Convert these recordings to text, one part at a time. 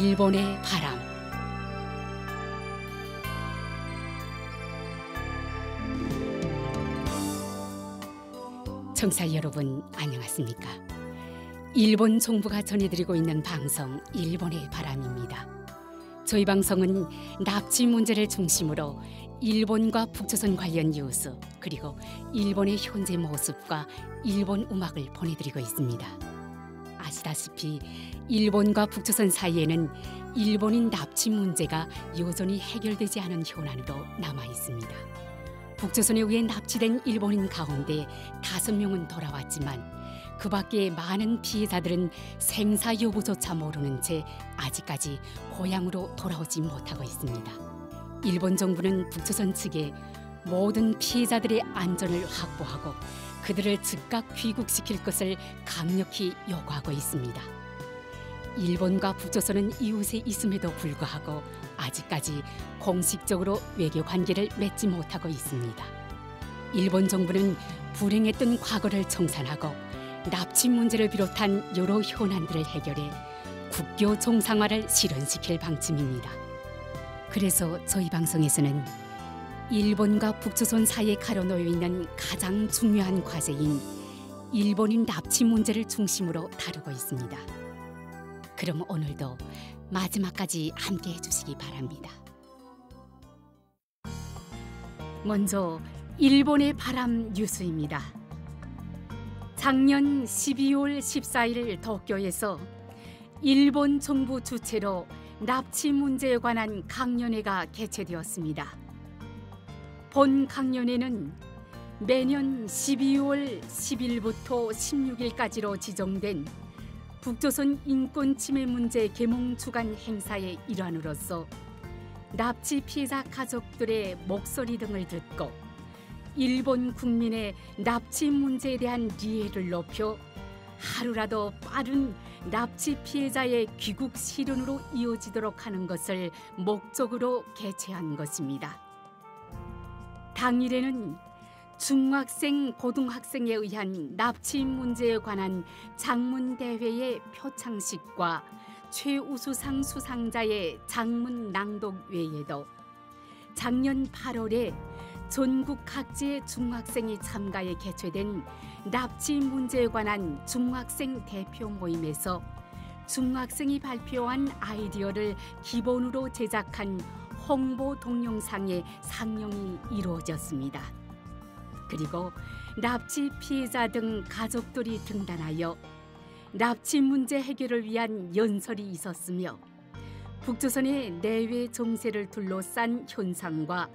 일본의 바람. 청취자 여러분, 안녕하십니까? 일본 정부가 전해드리고 있는 방송 일본의 바람입니다. 저희 방송은 납치 문제를 중심으로 일본과 북조선 관련 뉴스, 그리고 일본의 현재 모습과 일본 음악을 보내드리고 있습니다. 아시다시피 일본과 북조선 사이에는 일본인 납치 문제가 여전히 해결되지 않은 현안으로 남아 있습니다. 북조선에 의해 납치된 일본인 가운데 5명은 돌아왔지만 그 밖에 많은 피해자들은 생사 여부조차 모르는 채 아직까지 고향으로 돌아오지 못하고 있습니다. 일본 정부는 북조선 측에 모든 피해자들의 안전을 확보하고 그들을 즉각 귀국시킬 것을 강력히 요구하고 있습니다. 일본과 북조선은 이웃에 있음에도 불구하고 아직까지 공식적으로 외교 관계를 맺지 못하고 있습니다. 일본 정부는 불행했던 과거를 청산하고 납치 문제를 비롯한 여러 현안들을 해결해 국교 정상화를 실현시킬 방침입니다. 그래서 저희 방송에서는 일본과 북조선 사이에 가려놓여 있는 가장 중요한 과제인 일본인 납치 문제를 중심으로 다루고 있습니다. 그럼 오늘도 마지막까지 함께 해주시기 바랍니다. 먼저 일본의 바람 뉴스입니다. 작년 12월 14일 도쿄에서 일본 정부 주최로 납치 문제에 관한 강연회가 개최되었습니다. 본 강연회는 매년 12월 10일부터 16일까지로 지정된 북조선 인권 침해 문제 계몽 주간 행사의 일환으로서 납치 피해자 가족들의 목소리 등을 듣고 일본 국민의 납치 문제에 대한 이해를 높여 하루라도 빠른 납치 피해자의 귀국 실현으로 이어지도록 하는 것을 목적으로 개최한 것입니다. 당일에는 중학생, 고등학생에 의한 납치 문제에 관한 장문대회의 표창식과 최우수상 수상자의 장문 낭독 외에도 작년 8월에 전국 각지의 중학생이 참가해 개최된 납치 문제에 관한 중학생 대표 모임에서 중학생이 발표한 아이디어를 기본으로 제작한 홍보 동영상의 상영이 이루어졌습니다. 그리고 납치 피해자 등 가족들이 등단하여 납치 문제 해결을 위한 연설이 있었으며 북조선의 내외 정세를 둘러싼 현상과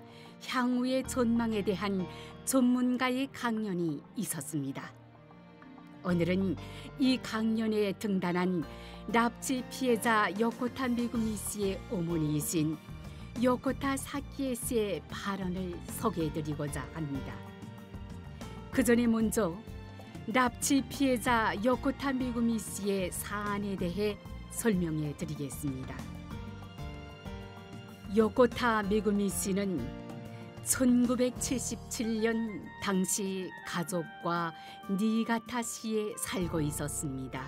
향후의 전망에 대한 전문가의 강연이 있었습니다. 오늘은 이 강연회에 등단한 납치 피해자 요코타 메구미 씨의 어머니이신 요코타 사키에 씨의 발언을 소개해드리고자 합니다. 그 전에 먼저 납치 피해자 요코타 메구미 씨의 사안에 대해 설명해 드리겠습니다. 요코타 메구미 씨는 1977년 당시 가족과 니가타시에 살고 있었습니다.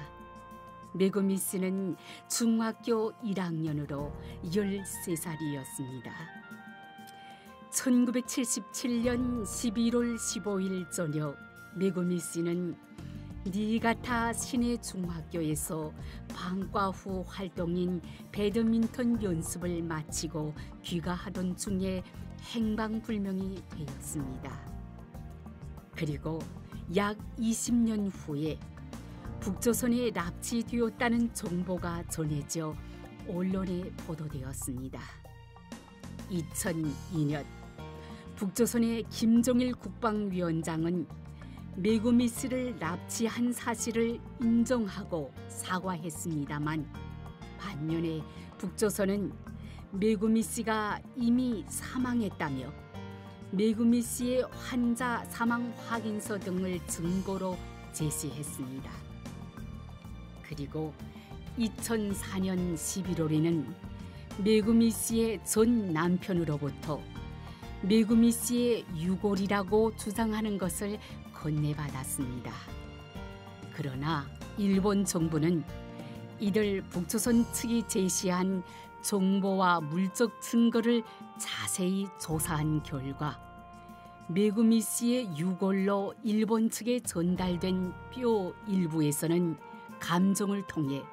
메구미 씨는 중학교 1학년으로 13살이었습니다. 1977년 11월 15일 저녁 메구미 씨는 니가타 시내 중학교에서 방과 후 활동인 배드민턴 연습을 마치고 귀가하던 중에 행방불명이 되었습니다. 그리고 약 20년 후에 북조선에 납치되었다는 정보가 전해져 언론에 보도되었습니다. 2002년 북조선의 김정일 국방위원장은 메구미 씨를 납치한 사실을 인정하고 사과했습니다만 반면에 북조선은 메구미 씨가 이미 사망했다며 메구미 씨의 환자 사망 확인서 등을 증거로 제시했습니다. 그리고 2004년 11월에는 메구미 씨의 전 남편으로부터 메구미 씨의 유골이라고 주장하는 것을 건네받았습니다. 그러나 일본 정부는 이들 북조선 측이 제시한 정보와 물적 증거를 자세히 조사한 결과 메구미 씨의 유골로 일본 측에 전달된 뼈 일부에서는 감정을 통해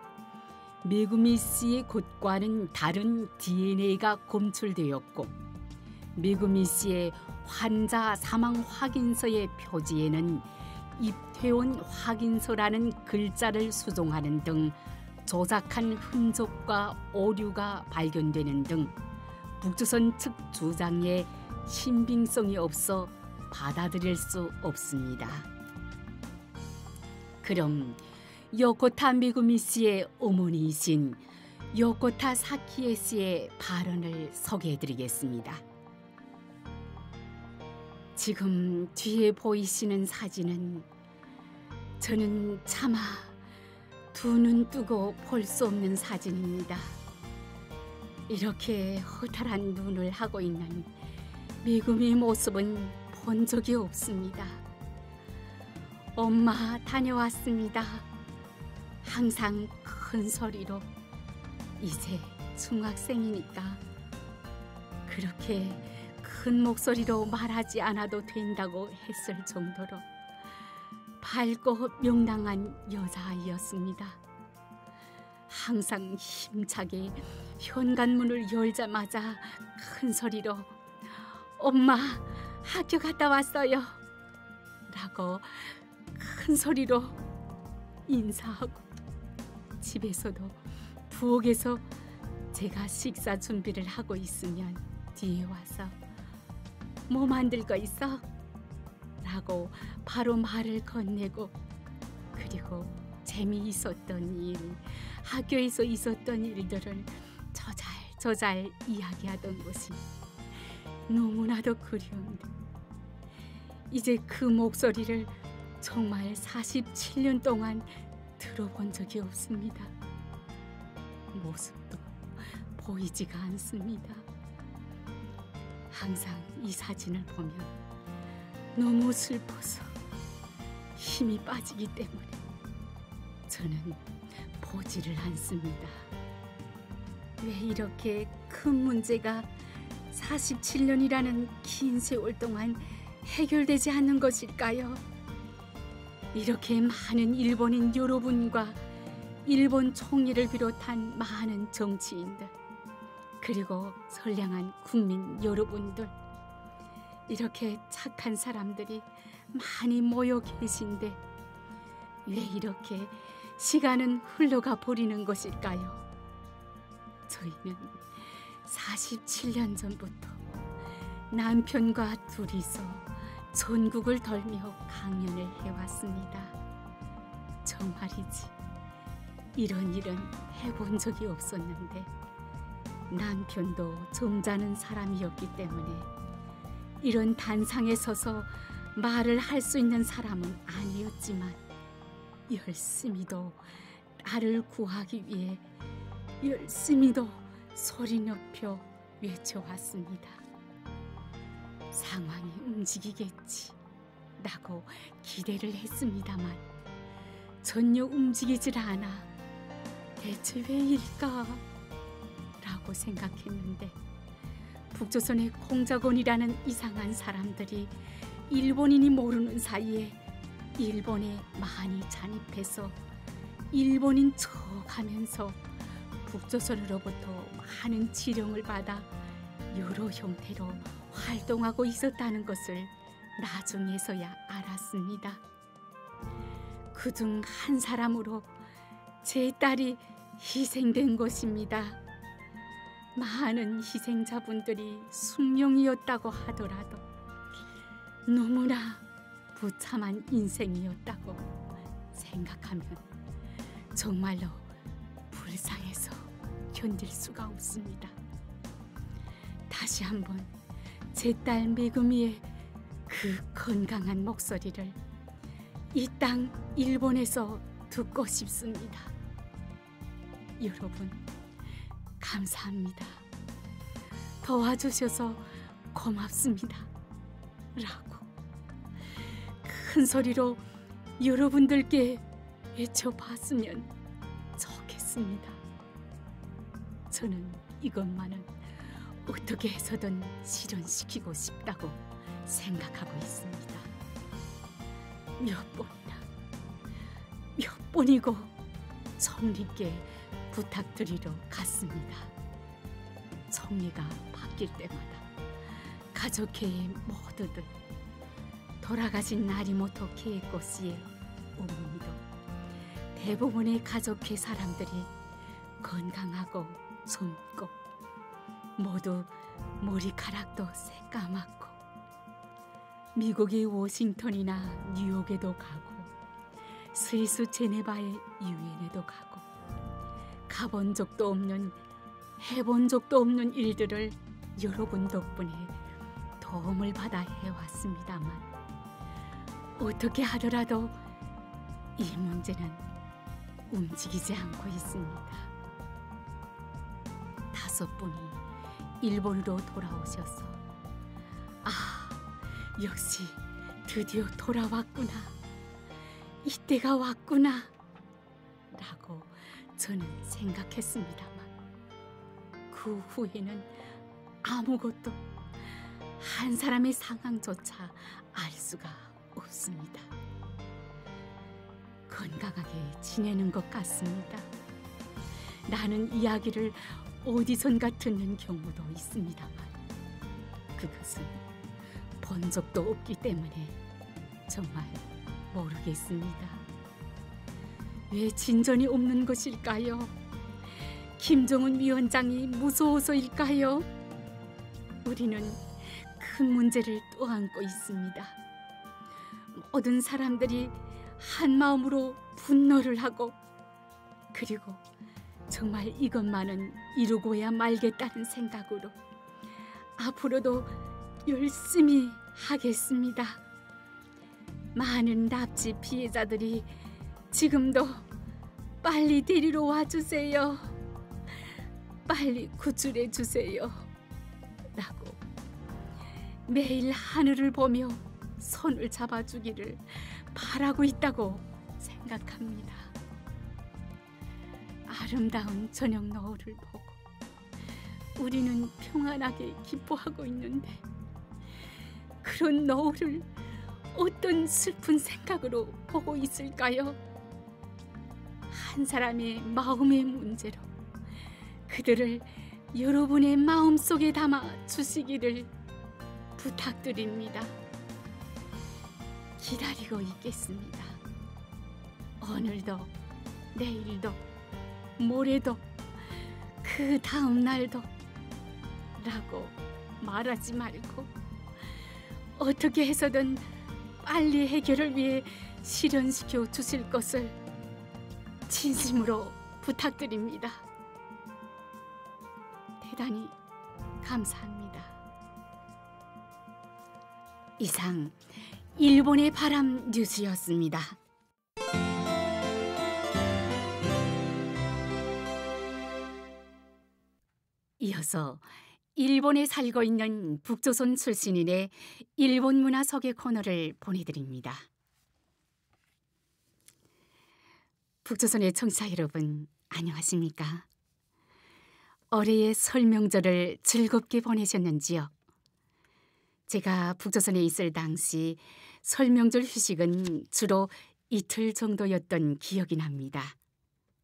메구미 씨의 곳과는 다른 DNA가 검출되었고 메구미 씨의 환자 사망 확인서의 표지에는 입퇴원 확인서라는 글자를 수정하는 등 조작한 흔적과 오류가 발견되는 등 북조선 측 주장에 신빙성이 없어 받아들일 수 없습니다. 그럼 요코타 메구미 씨의 어머니이신 요코타 사키에 씨의 발언을 소개해드리겠습니다. 지금 뒤에 보이시는 사진은 저는 차마 두 눈 뜨고 볼 수 없는 사진입니다. 이렇게 허탈한 눈을 하고 있는 메구미의 모습은 본 적이 없습니다. 엄마 다녀왔습니다. 항상 큰 소리로 이제 중학생이니까 그렇게 큰 목소리로 말하지 않아도 된다고 했을 정도로 밝고 명랑한 여자아이였습니다. 항상 힘차게 현관문을 열자마자 큰 소리로 엄마 학교 갔다 왔어요 라고 큰 소리로 인사하고 집에서도 부엌에서 제가 식사 준비를 하고 있으면 뒤에 와서 뭐 만들 거 있어? 라고 바로 말을 건네고 그리고 재미있었던 일, 학교에서 있었던 일들을 저잘 이야기하던 것이 너무나도 그리운데 이제 그 목소리를 정말 47년 동안 들어본 적이 없습니다. 모습도 보이지가 않습니다. 항상 이 사진을 보면 너무 슬퍼서 힘이 빠지기 때문에 저는 보지를 않습니다. 왜 이렇게 큰 문제가 47년이라는 긴 세월 동안 해결되지 않는 것일까요? 이렇게 많은 일본인 여러분과 일본 총리를 비롯한 많은 정치인들 그리고 선량한 국민 여러분들 이렇게 착한 사람들이 많이 모여 계신데 왜 이렇게 시간은 흘러가 버리는 것일까요? 저희는 47년 전부터 남편과 둘이서 전국을 돌며 강연을 해왔습니다. 정말이지 이런 일은 해본 적이 없었는데 남편도 점잖은 사람이었기 때문에 이런 단상에 서서 말을 할 수 있는 사람은 아니었지만 열심히도 나를 구하기 위해 열심히도 소리 높여 외쳐왔습니다. 상황이 움직이겠지 라고 기대를 했습니다만 전혀 움직이질 않아 대체 왜일까 라고 생각했는데 북조선의 공작원이라는 이상한 사람들이 일본인이 모르는 사이에 일본에 많이 잔입해서 일본인 척하면서 북조선으로부터 많은 지령을 받아 여러 형태로 활동하고 있었다는 것을 나중에서야 알았습니다. 그중 한 사람으로 제 딸이 희생된 것입니다. 많은 희생자분들이 숙명이었다고 하더라도 너무나 부참한 인생이었다고 생각하면 정말로 불쌍해서 견딜 수가 없습니다. 다시 한번 제 딸 메구미의 그 건강한 목소리를 이 땅 일본에서 듣고 싶습니다. 여러분 감사합니다. 도와주셔서 고맙습니다. 라고 큰 소리로 여러분들께 외쳐봤으면 좋겠습니다. 있습니다. 저는 이것만은 어떻게 해서든 실현시키고 싶다고 생각하고 있습니다. 몇 번이고 성리께 부탁드리러 갔습니다. 성리가 바뀔 때마다 가족회의 모두들, 돌아가신 나리모토 케이코 씨의 어머니도 대부분의 가족회 사람들이 건강하고 젊고 모두 머리카락도 새까맣고 미국의 워싱턴이나 뉴욕에도 가고 스위스 제네바의 유엔에도 가고 가본 적도 없는, 해본 적도 없는 일들을 여러분 덕분에 도움을 받아 해왔습니다만 어떻게 하더라도 이 문제는 움직이지 않고 있습니다. 5분이 일본으로 돌아오셔서 역시 드디어 돌아왔구나, 이때가 왔구나 라고 저는 생각했습니다만 그 후에는 아무것도, 한 사람의 상황조차 알 수가 없습니다. 건강하게 지내는 것 같습니다. 라는 이야기를 어디선가 듣는 경우도 있습니다만 그것은 본 적도 없기 때문에 정말 모르겠습니다. 왜 진전이 없는 것일까요? 김정은 위원장이 무서워서일까요? 우리는 큰 문제를 떠안고 있습니다. 모든 사람들이 한 마음으로 분노를 하고, 그리고 정말 이것만은 이루고야 말겠다는 생각으로 앞으로도 열심히 하겠습니다. 많은 납치 피해자들이 지금도 빨리 데리러 와주세요, 빨리 구출해 주세요 라고 매일 하늘을 보며 손을 잡아주기를 바라고 있다고 생각합니다. 아름다운 저녁 노을을 보고 우리는 평안하게 기뻐하고 있는데 그런 노을을 어떤 슬픈 생각으로 보고 있을까요? 한 사람의 마음의 문제로 그들을 여러분의 마음속에 담아 주시기를 부탁드립니다. 기다리고 있겠습니다. 오늘도, 내일도, 모레도, 그 다음 날도 라고 말하지 말고 어떻게 해서든 빨리 해결을 위해 실현시켜 주실 것을 진심으로 부탁드립니다. 대단히 감사합니다. 이상 일본의 바람 뉴스였습니다. 이어서 일본에 살고 있는 북조선 출신인의 일본 문화 소개 코너를 보내드립니다. 북조선의 청취자 여러분, 안녕하십니까? 올해의 설 명절을 즐겁게 보내셨는지요? 제가 북조선에 있을 당시 설 명절 휴식은 주로 이틀 정도였던 기억이 납니다.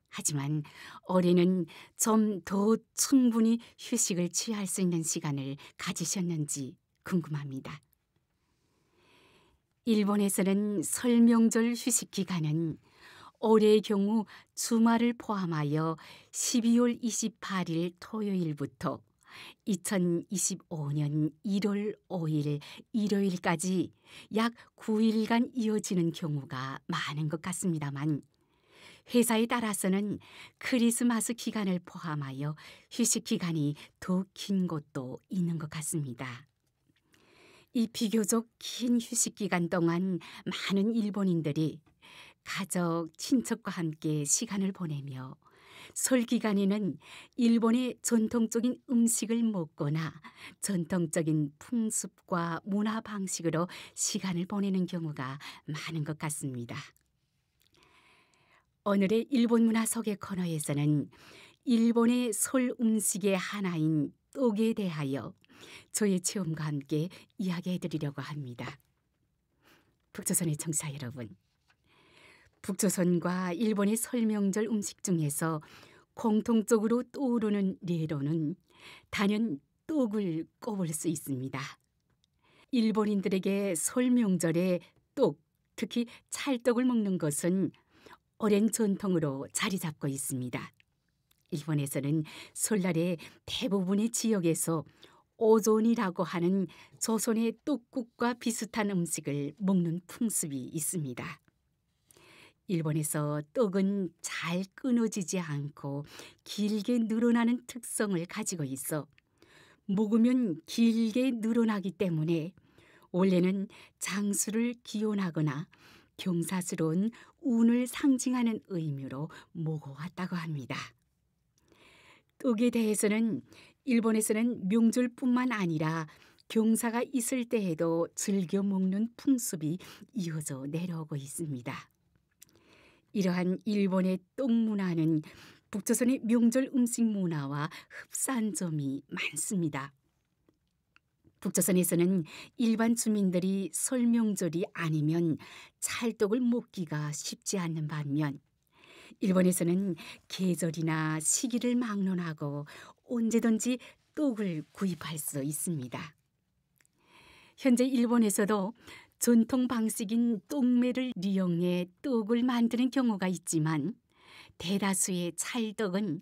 하지만 올해는 좀 더 충분히 휴식을 취할 수 있는 시간을 가지셨는지 궁금합니다. 일본에서는 설 명절 휴식 기간은 올해의 경우 주말을 포함하여 12월 28일 토요일부터 2025년 1월 5일 일요일까지 약 9일간 이어지는 경우가 많은 것 같습니다만 회사에 따라서는 크리스마스 기간을 포함하여 휴식 기간이 더 긴 곳도 있는 것 같습니다. 이 비교적 긴 휴식 기간 동안 많은 일본인들이 가족, 친척과 함께 시간을 보내며 설 기간에는 일본의 전통적인 음식을 먹거나 전통적인 풍습과 문화 방식으로 시간을 보내는 경우가 많은 것 같습니다. 오늘의 일본 문화 소개 코너에서는 일본의 설 음식의 하나인 떡에 대하여 저의 체험과 함께 이야기해 드리려고 합니다. 북조선의 청취자 여러분, 북조선과 일본의 설 명절 음식 중에서 공통적으로 떠오르는 예로는 단연 떡을 꼽을 수 있습니다. 일본인들에게 설 명절에 떡, 특히 찰떡을 먹는 것은 오랜 전통으로 자리 잡고 있습니다. 일본에서는 설날에 대부분의 지역에서 오존이라고 하는 조선의 떡국과 비슷한 음식을 먹는 풍습이 있습니다. 일본에서 떡은 잘 끊어지지 않고 길게 늘어나는 특성을 가지고 있어 먹으면 길게 늘어나기 때문에 원래는 장수를 기원하거나 경사스러운 운을 상징하는 의미로 먹어왔다고 합니다. 떡에 대해서는 일본에서는 명절뿐만 아니라 경사가 있을 때에도 즐겨 먹는 풍습이 이어져 내려오고 있습니다. 이러한 일본의 떡 문화는 북조선의 명절 음식 문화와 흡사한 점이 많습니다. 북조선에서는 일반 주민들이 설 명절이 아니면 찰떡을 먹기가 쉽지 않는 반면 일본에서는 계절이나 시기를 막론하고 언제든지 떡을 구입할 수 있습니다. 현재 일본에서도 전통 방식인 떡매를 이용해 떡을 만드는 경우가 있지만 대다수의 찰떡은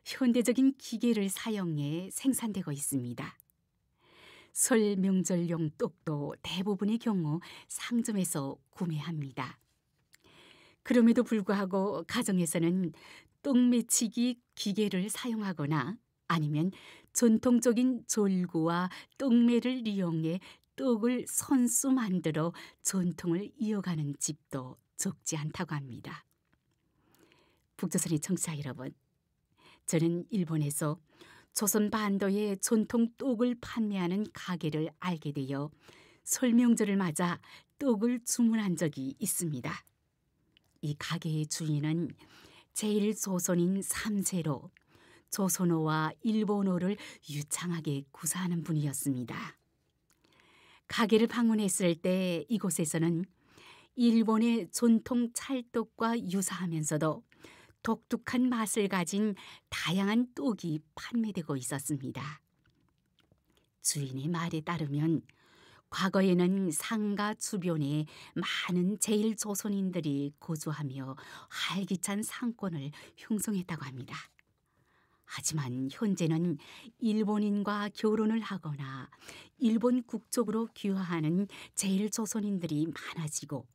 현대적인 기계를 사용해 생산되고 있습니다. 설 명절용 떡도 대부분의 경우 상점에서 구매합니다. 그럼에도 불구하고 가정에서는 떡 매치기 기계를 사용하거나 아니면 전통적인 절구와 떡매를 이용해 떡을 손수 만들어 전통을 이어가는 집도 적지 않다고 합니다. 북조선의 청취자 여러분, 저는 일본에서 조선 반도의 전통 떡을 판매하는 가게를 알게 되어 설 명절을 맞아 떡을 주문한 적이 있습니다. 이 가게의 주인은 제1조선인 3세로 조선어와 일본어를 유창하게 구사하는 분이었습니다. 가게를 방문했을 때 이곳에서는 일본의 전통 찰떡과 유사하면서도 독특한 맛을 가진 다양한 떡이 판매되고 있었습니다. 주인의 말에 따르면 과거에는 상가 주변에 많은 제1조선인들이 거주하며 활기찬 상권을 형성했다고 합니다. 하지만 현재는 일본인과 결혼을 하거나 일본 국적으로 귀화하는 제1조선인들이 많아지고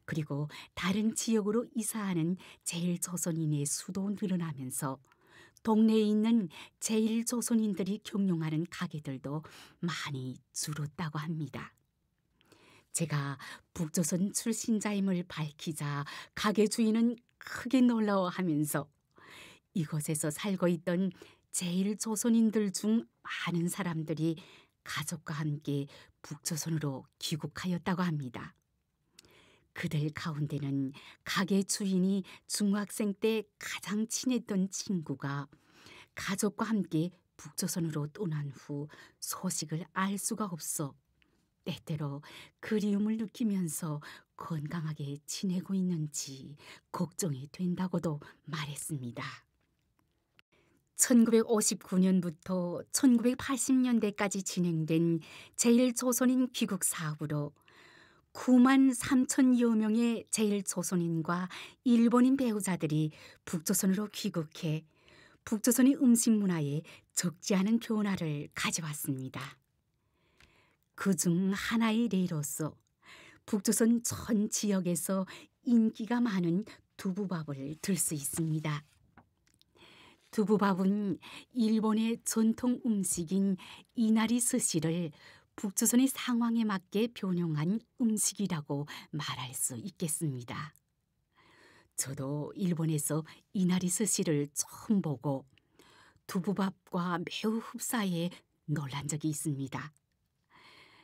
그리고 다른 지역으로 이사하는 제1조선인의 수도 늘어나면서 동네에 있는 제1조선인들이 경영하는 가게들도 많이 줄었다고 합니다. 제가 북조선 출신자임을 밝히자 가게 주인은 크게 놀라워하면서 이곳에서 살고 있던 제1조선인들 중 많은 사람들이 가족과 함께 북조선으로 귀국하였다고 합니다. 그들 가운데는 가게 주인이 중학생 때 가장 친했던 친구가 가족과 함께 북조선으로 떠난 후 소식을 알 수가 없어 때때로 그리움을 느끼면서 건강하게 지내고 있는지 걱정이 된다고도 말했습니다. 1959년부터 1980년대까지 진행된 제1조선인 귀국 사업으로 9만 3천여 명의 제1조선인과 일본인 배우자들이 북조선으로 귀국해 북조선의 음식 문화에 적지 않은 변화를 가져왔습니다. 그중 하나의例로서 북조선 전 지역에서 인기가 많은 두부밥을 들 수 있습니다. 두부밥은 일본의 전통 음식인 이나리 스시를 북조선의 상황에 맞게 변형한 음식이라고 말할 수 있겠습니다. 저도 일본에서 이나리 스시를 처음 보고 두부밥과 매우 흡사해 놀란 적이 있습니다.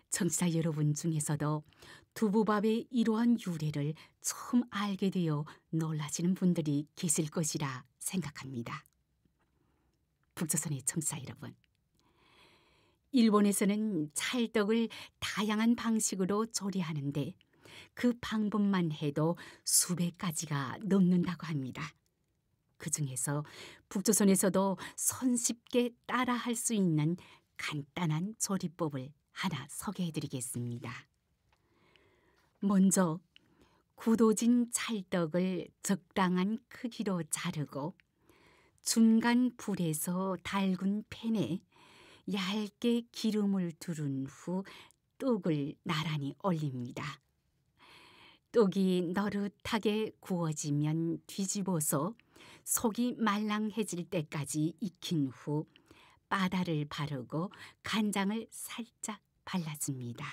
청취자 여러분 중에서도 두부밥의 이러한 유래를 처음 알게 되어 놀라시는 분들이 계실 것이라 생각합니다. 북조선의 청취자 여러분, 일본에서는 찰떡을 다양한 방식으로 조리하는데 그 방법만 해도 수백 가지가 넘는다고 합니다. 그 중에서 북조선에서도 손쉽게 따라할 수 있는 간단한 조리법을 하나 소개해드리겠습니다. 먼저 굳어진 찰떡을 적당한 크기로 자르고 중간 불에서 달군 팬에 얇게 기름을 두른 후 떡을 나란히 올립니다. 떡이 너릇하게 구워지면 뒤집어서 속이 말랑해질 때까지 익힌 후 바다를 바르고 간장을 살짝 발라줍니다.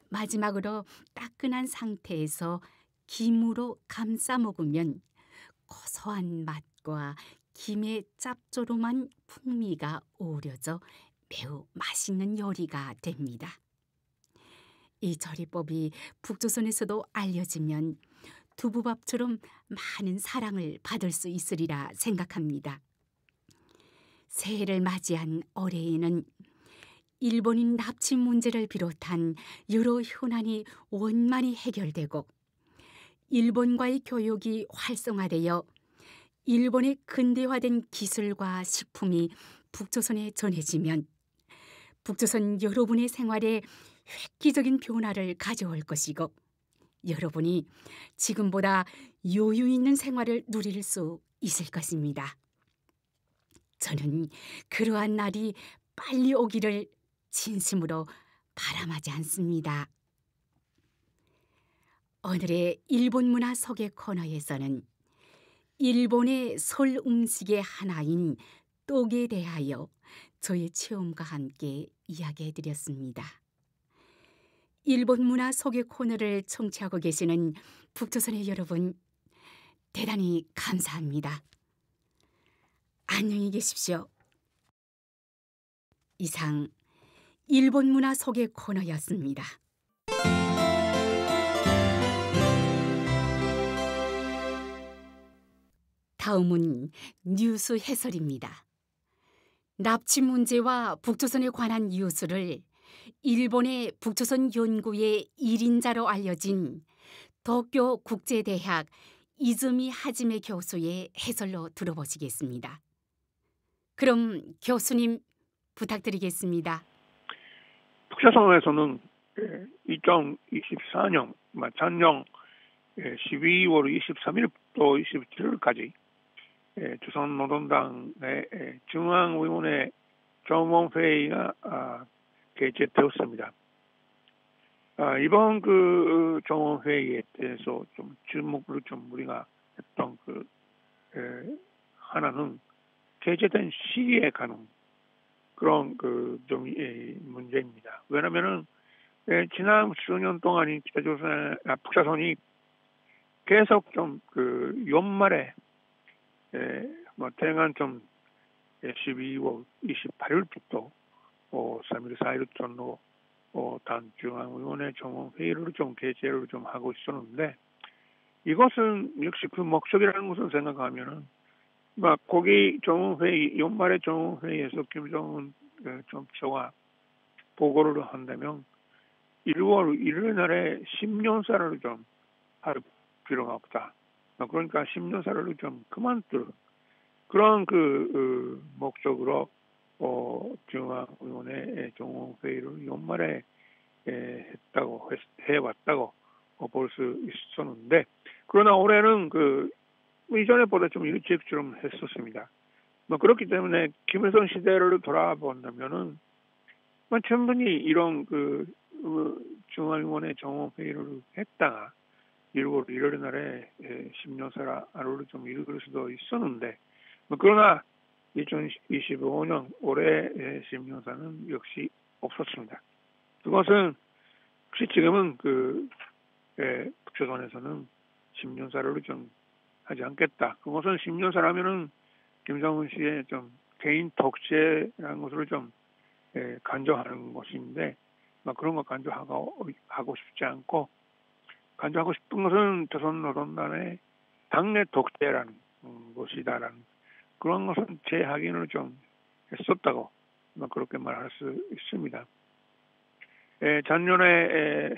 마지막으로 따끈한 상태에서 김으로 감싸 먹으면 고소한 맛과 김의 짭조름한 풍미가 어우러져 매우 맛있는 요리가 됩니다. 이 조리법이 북조선에서도 알려지면 두부밥처럼 많은 사랑을 받을 수 있으리라 생각합니다. 새해를 맞이한 올해에는 일본인 납치 문제를 비롯한 여러 현안이 원만히 해결되고 일본과의 교역이 활성화되어 일본의 근대화된 기술과 식품이 북조선에 전해지면 북조선 여러분의 생활에 획기적인 변화를 가져올 것이고 여러분이 지금보다 여유 있는 생활을 누릴 수 있을 것입니다. 저는 그러한 날이 빨리 오기를 진심으로 바람하지 않습니다. 오늘의 일본 문화 소개 코너에서는 일본의 설 음식의 하나인 떡에 대하여 저의 체험과 함께 이야기해드렸습니다. 일본 문화 소개 코너를 청취하고 계시는 북조선의 여러분, 대단히 감사합니다. 안녕히 계십시오. 이상 일본 문화 소개 코너였습니다. 다음은 뉴스 해설입니다. 납치 문제와 북조선에 관한 뉴스를 일본의 북조선 연구의 1인자로 알려진 도쿄 국제대학 이즈미 하지메 교수의 해설로 들어보시겠습니다. 그럼 교수님 부탁드리겠습니다. 북조선에서는 2024년 작년 12월 23일부터 27일까지 조선노동당의 중앙위원회 정원회의가 개최되었습니다. 이번 그 정원회의에 대해서 좀 주목을 좀 우리가 했던 하나는 개최된 시기에 관한 그런 좀 문제입니다. 왜냐면은 지난 수년 동안 북조선이 계속 좀 연말에 대강 좀 12월 28일부터 3일 4일 정도 중앙위원회 정원회의를 좀 개최를 좀 하고 있었는데 이것은 역시 그 목적이라는 것을 생각하면은 거기 정원회의 연말의 정원회의에서 김정은 정치가 보고를 한다면 1월 1일 날에 10년사를 좀 할 필요가 없다. 그러니까 10년사를 좀 그만둘 그런 목적으로 중앙위원회 정원회의를 연말에 해왔다고 볼 수 있었는데 그러나 올해는 이전에보다 좀 일찍 좀 했었습니다. 그렇기 때문에 김일성 시대를 돌아본다면은 충분히 이런 중앙위원회 정원회의를 했다가 1월 1일 날에 10년사를 좀 읽을 수도 있었는데 그러나 2025년 올해 10년사는 역시 없었습니다. 그것은 혹시 지금은 북조선에서는 10년사를 좀 하지 않겠다. 그것은 10년사라면은 김정은 씨의 좀 개인 독재라는 것을 좀 간주하는 것인데 그런 거 간주하고 싶지 않고, 간주하고 싶은 것은 조선노동단의 당내 독재라는 것이다라는 그런 것은 재확인을 좀 했었다고 그렇게 말할 수 있습니다. 작년에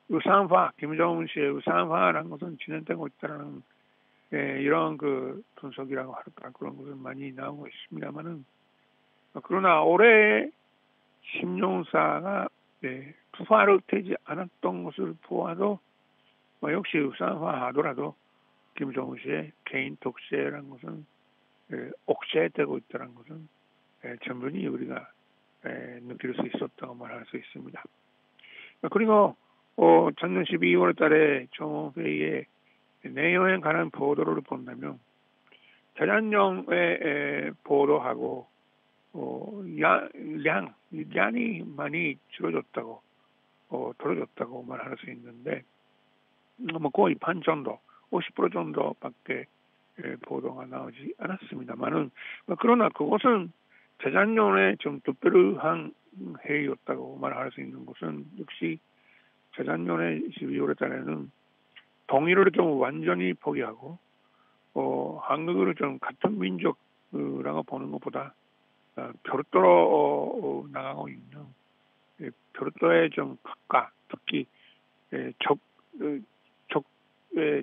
의상화, 김정은 씨의 의상화라는 것은 진행되고 있다는 이런 그 분석이라고 할까 그런 것은 많이 나오고 있습니다만은, 그러나 올해 신용사가 투하를 되지 않았던 것을 보아도 역시 의상화하더라도 김정은 씨의 개인 독재라는 것은 억제되고 있다는 것은 충분히 우리가 느낄 수 있었다고 말할 수 있습니다. 그리고 작년 12월 달에 정호회의 내용에 관한 보도를 본다면 재작년에 보도하고 량이 많이 줄어졌다고 떨어졌다고 말할 수 있는데, 거의 반 정도, 50% 정도밖에 보도가 나오지 않았습니다만은, 그러나 그것은 재작년에 좀 특별한 해였다고 말할 수 있는 것은 역시 재작년에 12월 달에는 통일을 좀 완전히 포기하고 한국을 좀 같은 민족이라고 보는 것보다 별도로 나가고 있는 별도의 좀 국가, 특히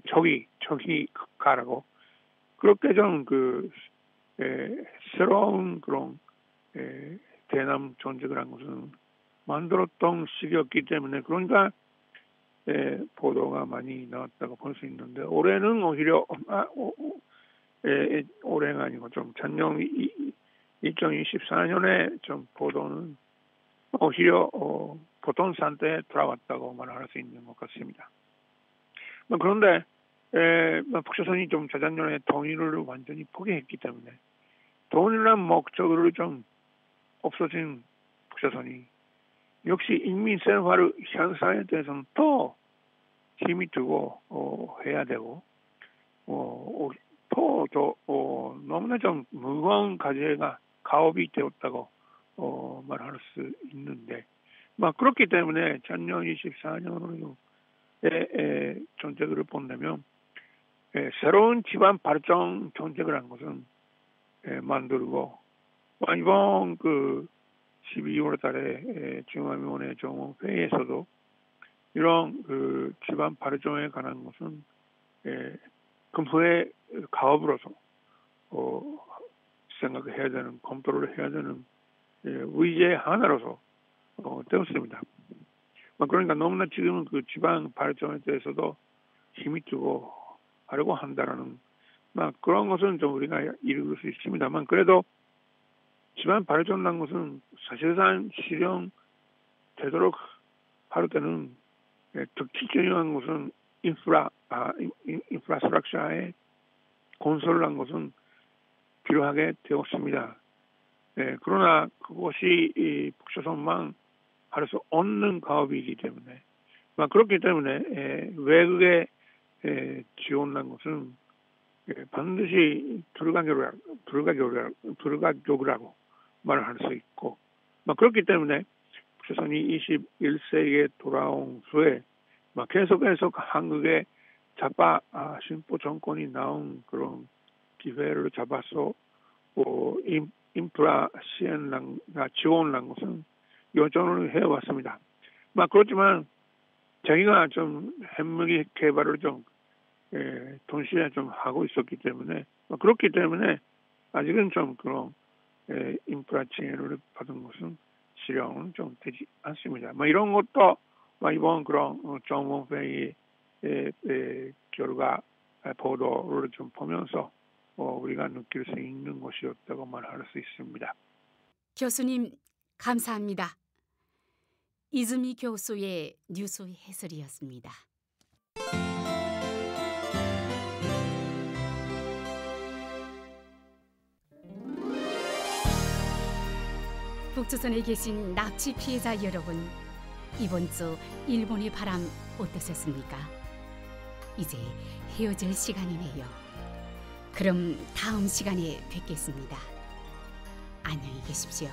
적이 국가라고 그렇게 좀 새로운 그런 대남 정책을 한 것은 만들었던 시기였기 때문에, 그러니까 보도가 많이 나왔다고 볼 수 있는데, 올해는 오히려 올해가 아니고 좀 작년 2024년에 좀 보도는 오히려 보통 상태에 돌아왔다고 말할 수 있는 것 같습니다. 그런데 북조선이 좀 재작년에 통일을 완전히 포기했기 때문에 통일이란 목적으로 좀 없어진 북조선이 역시 인민 생활의 향상에 대해서는 더 힘이 두고 해야 되고, 너무나 좀 무거운 가업이 되었다고 말할 수 있는데, 그렇기 때문에 작년 24년으로 정책을 본다면 새로운 지방 발전 정책을 한 것은 만들고, 이번 12월 달에 중앙위원회 정원회의에서도 이런 지방 발전에 관한 것은 금수의 가업으로서 생각을 해야 되는, 검토를 해야 되는 의제 하나로서 되었습니다. 그러니까 너무나 지금은 지방 발전에 대해서도 힘이 두고 하려고 한다라는 그런 것은 좀 우리가 이룰 수 있습니다만, 그래도 지방 발전한 것은 사실상 실현되도록 할 때는 특히 중요한 것은 인프라스트럭처의 건설한 것은 필요하게 되었습니다. 그러나 그것이 북조선만 할 수 없는 가업이기 때문에, 그렇기 때문에 외국의 지원한 것은 반드시 불가결이라고 말을 할 수 있고, 그렇기 때문에 북조선이 21세기에 돌아온 후에 계속해서 한국의 좌파 신포 정권이 나온 그런 기회를 잡아서 인프라 지원한 것은 여전을 해왔습니다. 그렇지만 자기가 좀 핵무기 개발을 좀 동시에 좀 하고 있었기 때문에, 그렇기 때문에 아직은 좀 그런 인프라 지원을 받은 것은 실현은 좀 되지 않습니다. 이런 것도 이번 그런 정원회의 결과 보도를 좀 보면서 우리가 느낄 수 있는 것이었다고 말할 수 있습니다. 교수님 감사합니다. 이즈미 교수의 뉴스 해설이었습니다. 북조선에 계신 납치 피해자 여러분, 이번 주 일본의 바람 어떠셨습니까? 이제 헤어질 시간이네요. 그럼 다음 시간에 뵙겠습니다. 안녕히 계십시오.